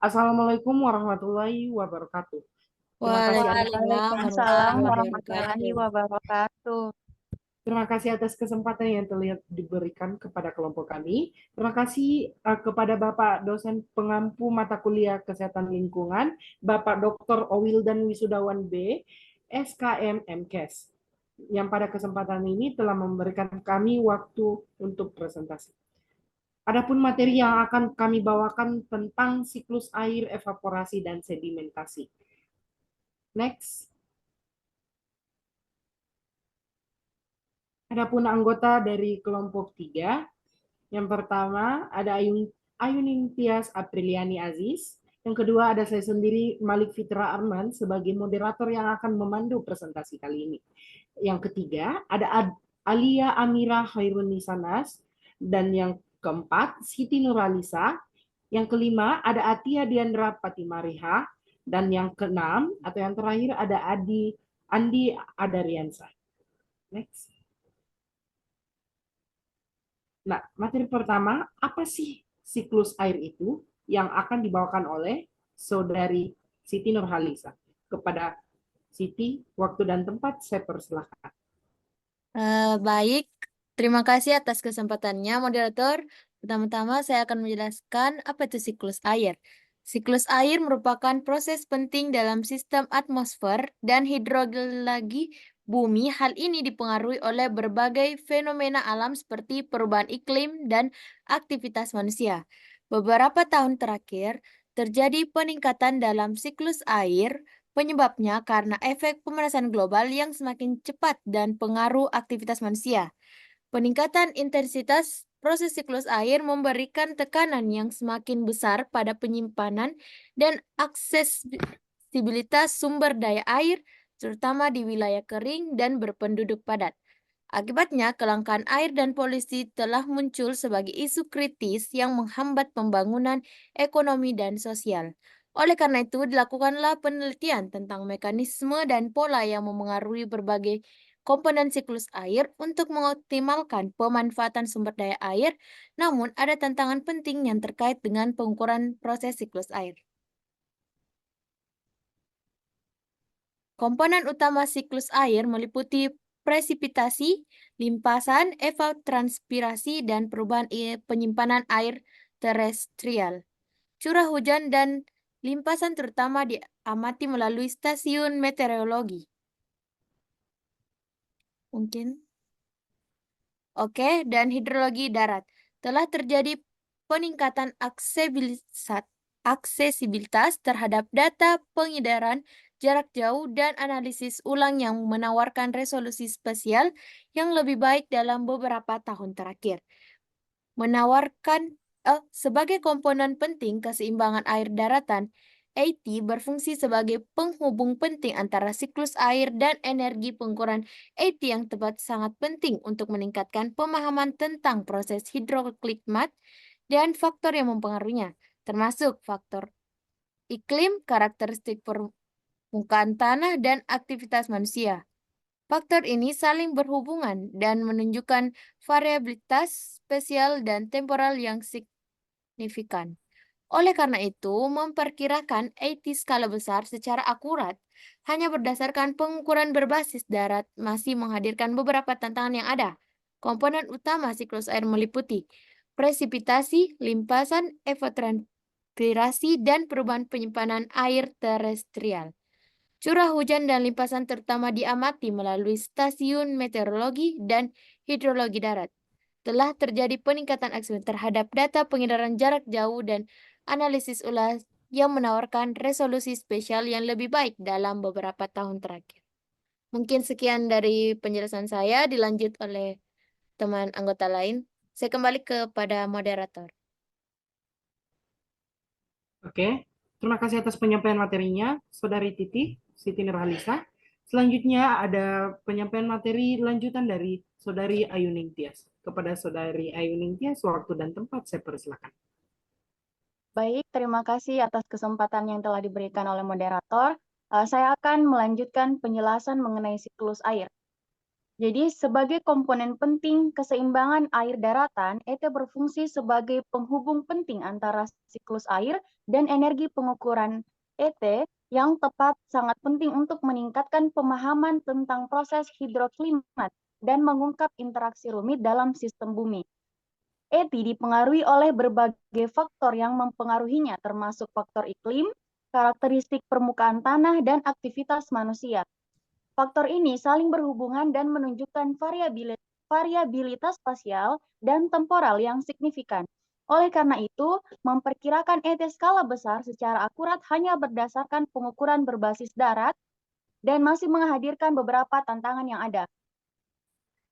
Assalamualaikum warahmatullahi wabarakatuh. Terima kasih atas Waalaikumsalam Waalaikumsalam warahmatullahi warahmatullahi wabarakatuh. wabarakatuh. terima kasih atas kesempatan yang telah diberikan kepada kelompok kami. Terima kasih kepada Bapak dosen pengampu mata kuliah Kesehatan Lingkungan, Bapak Dr. Owildan Wisudawan B, SKM MKes, yang pada kesempatan ini telah memberikan kami waktu untuk presentasi. Adapun materi yang akan kami bawakan tentang siklus air, evaporasi, dan sedimentasi. Next. Adapun anggota dari kelompok 3, yang pertama ada Ayuning Tias Apriliani Aziz, yang kedua ada saya sendiri Malik Fitra Arman sebagai moderator yang akan memandu presentasi kali ini. Yang ketiga ada Alia Amira Khairunisanas, dan yang keempat Siti Nuralisa, yang kelima ada Atia Diandra Patimariha, dan yang keenam atau yang terakhir ada Andi Adariansa. Next. Nah, materi pertama, apa sih siklus air itu yang akan dibawakan oleh Saudari Siti Nurhalisa? Kepada Siti, waktu dan tempat saya persilahkan. Baik, terima kasih atas kesempatannya, moderator. Pertama-tama saya akan menjelaskan apa itu siklus air. Siklus air merupakan proses penting dalam sistem atmosfer dan hidrologi bumi. Hal ini dipengaruhi oleh berbagai fenomena alam seperti perubahan iklim dan aktivitas manusia. Beberapa tahun terakhir, terjadi peningkatan dalam siklus air. Penyebabnya karena efek pemanasan global yang semakin cepat dan pengaruh aktivitas manusia. Peningkatan intensitas proses siklus air memberikan tekanan yang semakin besar pada penyimpanan dan aksesibilitas sumber daya air, terutama di wilayah kering dan berpenduduk padat. Akibatnya, kelangkaan air dan polusi telah muncul sebagai isu kritis yang menghambat pembangunan ekonomi dan sosial. Oleh karena itu, dilakukanlah penelitian tentang mekanisme dan pola yang memengaruhi berbagai komponen siklus air untuk mengoptimalkan pemanfaatan sumber daya air, namun ada tantangan penting yang terkait dengan pengukuran proses siklus air. Komponen utama siklus air meliputi presipitasi, limpasan, evapotranspirasi, dan perubahan penyimpanan air terestrial. Curah hujan dan limpasan terutama diamati melalui stasiun meteorologi. Mungkin. Oke, dan hidrologi darat. Telah terjadi peningkatan aksesibilitas terhadap data pengedaran jarak jauh dan analisis ulang yang menawarkan resolusi spesial yang lebih baik dalam beberapa tahun terakhir. Sebagai komponen penting keseimbangan air daratan, AT berfungsi sebagai penghubung penting antara siklus air dan energi pengukuran AT yang tepat sangat penting untuk meningkatkan pemahaman tentang proses hidroklimat dan faktor yang mempengaruhinya, termasuk faktor iklim, karakteristik permukaan tanah, dan aktivitas manusia. Faktor ini saling berhubungan dan menunjukkan variabilitas spesial dan temporal yang signifikan. Oleh karena itu, memperkirakan AT skala besar secara akurat hanya berdasarkan pengukuran berbasis darat masih menghadirkan beberapa tantangan yang ada. Komponen utama siklus air meliputi presipitasi, limpasan, evapotranspirasi, dan perubahan penyimpanan air terestrial. Curah hujan dan limpasan terutama diamati melalui stasiun meteorologi dan hidrologi darat. Telah terjadi peningkatan ekstrim terhadap data pengedaran jarak jauh dan analisis ulang yang menawarkan resolusi spesial yang lebih baik dalam beberapa tahun terakhir. Mungkin sekian dari penjelasan saya, dilanjut oleh teman anggota lain. Saya kembali kepada moderator. Oke, terima kasih atas penyampaian materinya, Saudari Siti Nurhalisa. Selanjutnya ada penyampaian materi lanjutan dari Saudari Ayuning Tias. Kepada Saudari Ayuning Tias, waktu dan tempat saya persilakan. Baik, terima kasih atas kesempatan yang telah diberikan oleh moderator. Saya akan melanjutkan penjelasan mengenai siklus air. Jadi, sebagai komponen penting keseimbangan air daratan, ET berfungsi sebagai penghubung penting antara siklus air dan energi pengukuran ET yang tepat sangat penting untuk meningkatkan pemahaman tentang proses hidroklimat dan mengungkap interaksi rumit dalam sistem bumi. ET dipengaruhi oleh berbagai faktor yang mempengaruhinya, termasuk faktor iklim, karakteristik permukaan tanah, dan aktivitas manusia. Faktor ini saling berhubungan dan menunjukkan variabilitas spasial dan temporal yang signifikan. Oleh karena itu, memperkirakan ET skala besar secara akurat hanya berdasarkan pengukuran berbasis darat dan masih menghadirkan beberapa tantangan yang ada.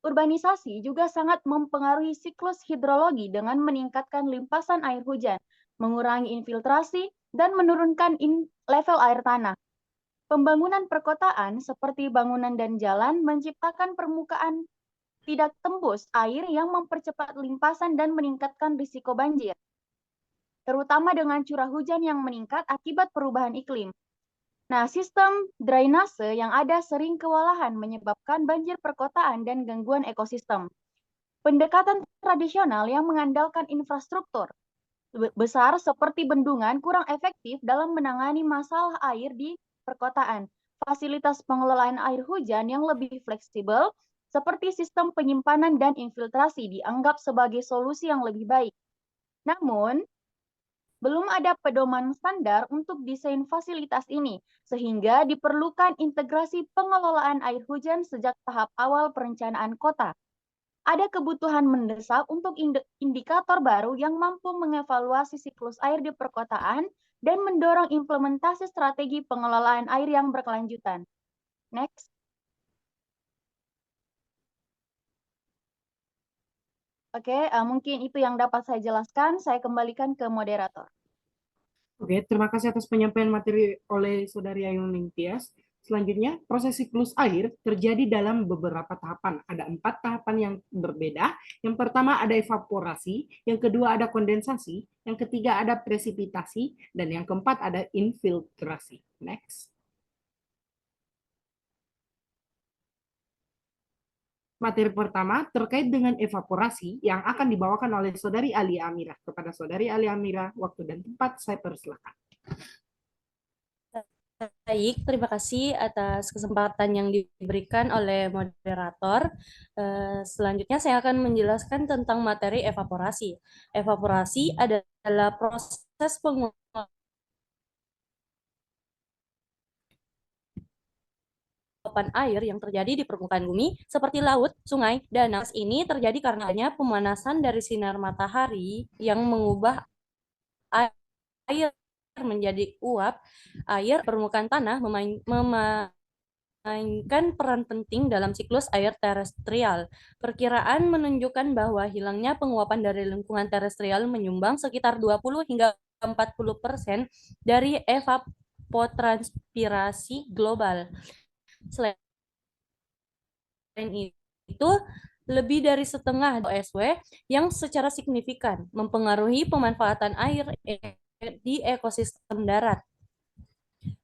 Urbanisasi juga sangat mempengaruhi siklus hidrologi dengan meningkatkan limpasan air hujan, mengurangi infiltrasi, dan menurunkan level air tanah. Pembangunan perkotaan seperti bangunan dan jalan menciptakan permukaan tidak tembus air yang mempercepat limpasan dan meningkatkan risiko banjir, terutama dengan curah hujan yang meningkat akibat perubahan iklim. Nah, sistem drainase yang ada sering kewalahan menyebabkan banjir perkotaan dan gangguan ekosistem. Pendekatan tradisional yang mengandalkan infrastruktur besar seperti bendungan kurang efektif dalam menangani masalah air di perkotaan. Fasilitas pengelolaan air hujan yang lebih fleksibel seperti sistem penyimpanan dan infiltrasi dianggap sebagai solusi yang lebih baik. Namun, belum ada pedoman standar untuk desain fasilitas ini, sehingga diperlukan integrasi pengelolaan air hujan sejak tahap awal perencanaan kota. Ada kebutuhan mendesak untuk indikator baru yang mampu mengevaluasi siklus air di perkotaan dan mendorong implementasi strategi pengelolaan air yang berkelanjutan. Next. Oke, mungkin itu yang dapat saya jelaskan. Saya kembalikan ke moderator. Oke, terima kasih atas penyampaian materi oleh Saudari Ayu Ningtyas. Selanjutnya, proses siklus air terjadi dalam beberapa tahapan. Ada 4 tahapan yang berbeda. Yang pertama ada evaporasi, yang kedua ada kondensasi, yang ketiga ada presipitasi, dan yang keempat ada infiltrasi. Next. Materi pertama terkait dengan evaporasi yang akan dibawakan oleh Saudari Alia Amira. Kepada Saudari Alia Amira, waktu dan tempat saya persilakan. Baik, terima kasih atas kesempatan yang diberikan oleh moderator. Selanjutnya saya akan menjelaskan tentang materi evaporasi. Evaporasi adalah proses penguapan air yang terjadi di permukaan bumi seperti laut, sungai, danau. Ini terjadi karena adanya pemanasan dari sinar matahari yang mengubah air menjadi uap. Air permukaan tanah memainkan peran penting dalam siklus air terestrial. Perkiraan menunjukkan bahwa hilangnya penguapan dari lingkungan terestrial menyumbang sekitar 20 hingga 40% dari evapotranspirasi global. Selain itu, lebih dari setengah OSW yang secara signifikan mempengaruhi pemanfaatan air di ekosistem darat.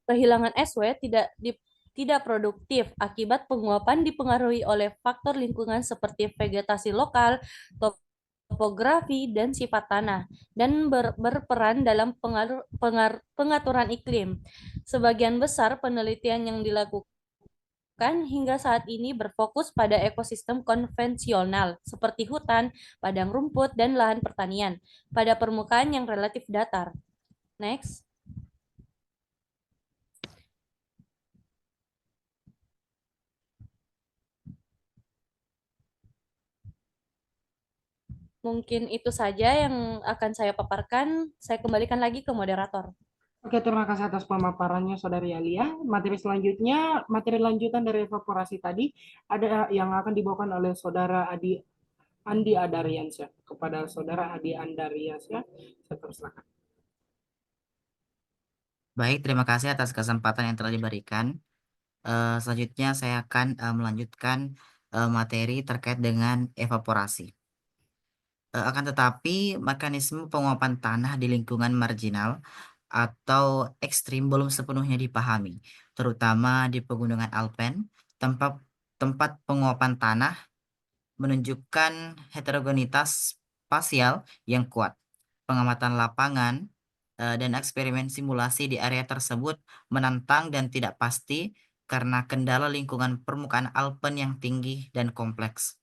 Kehilangan SW tidak produktif akibat penguapan dipengaruhi oleh faktor lingkungan seperti vegetasi lokal, topografi, dan sifat tanah, dan berperan dalam pengaturan iklim. Sebagian besar penelitian yang dilakukan hingga saat ini berfokus pada ekosistem konvensional seperti hutan, padang rumput, dan lahan pertanian pada permukaan yang relatif datar. Next. Mungkin itu saja yang akan saya paparkan. Saya kembalikan lagi ke moderator. Oke, terima kasih atas pemaparannya Saudari Alia. Materi selanjutnya, materi lanjutan dari evaporasi tadi, ada yang akan dibawakan oleh Saudara Andi Adariansyah. Kepada Saudara Adi Andariansyah, saya persilakan. Baik, terima kasih atas kesempatan yang telah diberikan. Selanjutnya saya akan melanjutkan materi terkait dengan evaporasi. Akan tetapi, mekanisme penguapan tanah di lingkungan marginal atau ekstrim belum sepenuhnya dipahami, terutama di pegunungan Alpen, tempat tempat penguapan tanah menunjukkan heterogenitas spasial yang kuat. Pengamatan lapangan dan eksperimen simulasi di area tersebut menantang dan tidak pasti karena kendala lingkungan permukaan alpen yang tinggi dan kompleks.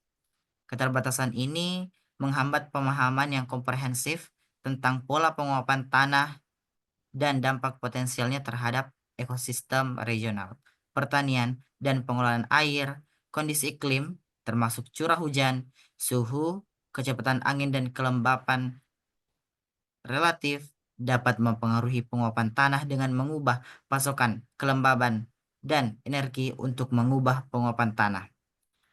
Keterbatasan ini menghambat pemahaman yang komprehensif tentang pola penguapan tanah dan dampak potensialnya terhadap ekosistem regional, pertanian, dan pengelolaan air, kondisi iklim, termasuk curah hujan, suhu, kecepatan angin, dan kelembapan relatif dapat mempengaruhi penguapan tanah dengan mengubah pasokan kelembaban dan energi untuk mengubah penguapan tanah.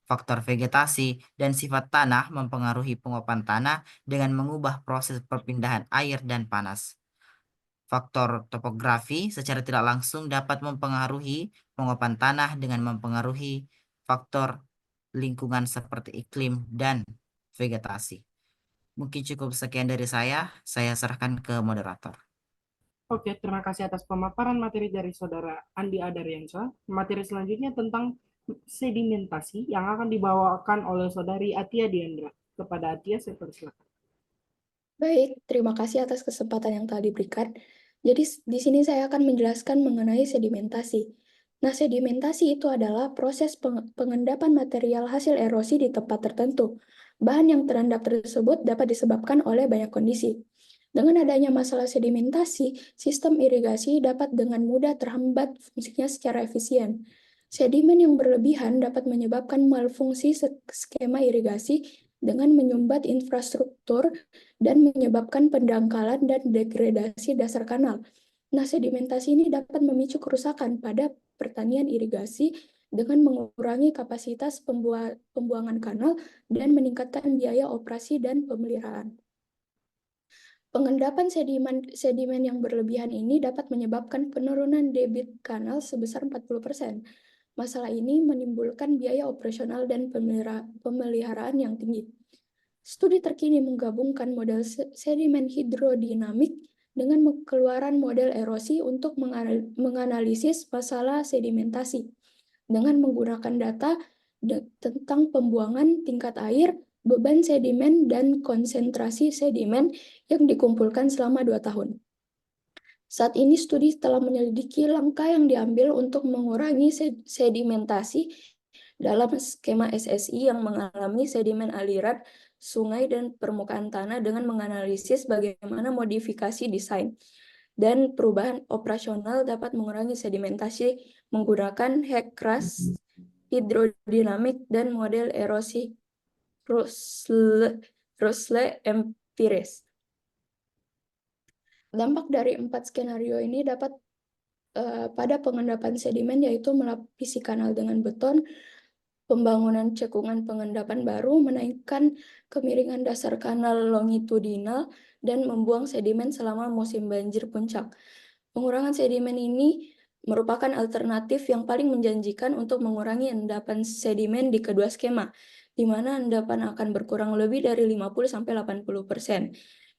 Faktor vegetasi dan sifat tanah mempengaruhi penguapan tanah dengan mengubah proses perpindahan air dan panas. Faktor topografi secara tidak langsung dapat mempengaruhi penguapan tanah dengan mempengaruhi faktor lingkungan seperti iklim dan vegetasi. Mungkin cukup sekian dari saya serahkan ke moderator. Oke, terima kasih atas pemaparan materi dari Saudara Andi Adaryansyah. Materi selanjutnya tentang sedimentasi yang akan dibawakan oleh Saudari Atia Diandra. Kepada Atia, saya persilakan. Baik, terima kasih atas kesempatan yang telah diberikan. Jadi, di sini saya akan menjelaskan mengenai sedimentasi. Nah, sedimentasi itu adalah proses pengendapan material hasil erosi di tempat tertentu. Bahan yang terendap tersebut dapat disebabkan oleh banyak kondisi. Dengan adanya masalah sedimentasi, sistem irigasi dapat dengan mudah terhambat fungsinya secara efisien. Sedimen yang berlebihan dapat menyebabkan malfungsi skema irigasi dengan menyumbat infrastruktur dan menyebabkan pendangkalan dan degradasi dasar kanal. Nah, sedimentasi ini dapat memicu kerusakan pada pertanian irigasi dengan mengurangi kapasitas pembuangan kanal dan meningkatkan biaya operasi dan pemeliharaan. Pengendapan sedimen yang berlebihan ini dapat menyebabkan penurunan debit kanal sebesar 40%. Masalah ini menimbulkan biaya operasional dan pemeliharaan yang tinggi. Studi terkini menggabungkan model sedimen hidrodinamik dengan keluaran model erosi untuk menganalisis masalah sedimentasi. Dengan menggunakan data tentang pembuangan tingkat air, beban sedimen, dan konsentrasi sedimen yang dikumpulkan selama 2 tahun. Saat ini studi telah menyelidiki langkah yang diambil untuk mengurangi sedimentasi dalam skema SSI yang mengalami sedimen aliran sungai dan permukaan tanah dengan menganalisis bagaimana modifikasi desain dan perubahan operasional dapat mengurangi sedimentasi menggunakan HEC-RAS, hidrodinamik, dan model erosi Russell-Empires. Dampak dari 4 skenario ini dapat pada pengendapan sedimen, yaitu melapisi kanal dengan beton, pembangunan cekungan pengendapan baru, menaikkan kemiringan dasar kanal longitudinal, dan membuang sedimen selama musim banjir puncak. Pengurangan sedimen ini merupakan alternatif yang paling menjanjikan untuk mengurangi endapan sedimen di kedua skema, di mana endapan akan berkurang lebih dari 50-80%.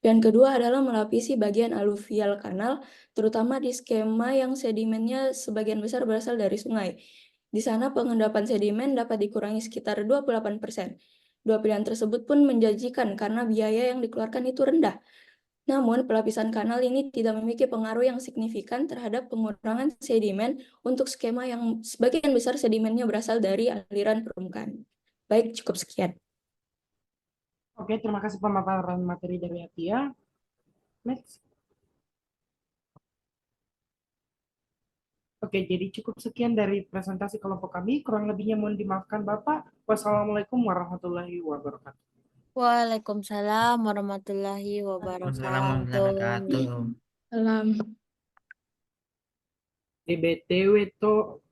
Dan kedua adalah melapisi bagian aluvial kanal, terutama di skema yang sedimennya sebagian besar berasal dari sungai. Di sana pengendapan sedimen dapat dikurangi sekitar 28%. Dua pilihan tersebut pun menjanjikan karena biaya yang dikeluarkan itu rendah. Namun, pelapisan kanal ini tidak memiliki pengaruh yang signifikan terhadap pengurangan sedimen untuk skema yang sebagian besar sedimennya berasal dari aliran permukaan. Baik, cukup sekian. Oke, terima kasih pemaparan materi dari Atia. Next. Oke, jadi cukup sekian dari presentasi kelompok kami. Kurang lebihnya mohon dimaafkan Bapak. Wassalamualaikum warahmatullahi wabarakatuh. Waalaikumsalam warahmatullahi Wassalamualaikum wabarakatuh. warahmatullahi wabarakatuh. Salam. BTW to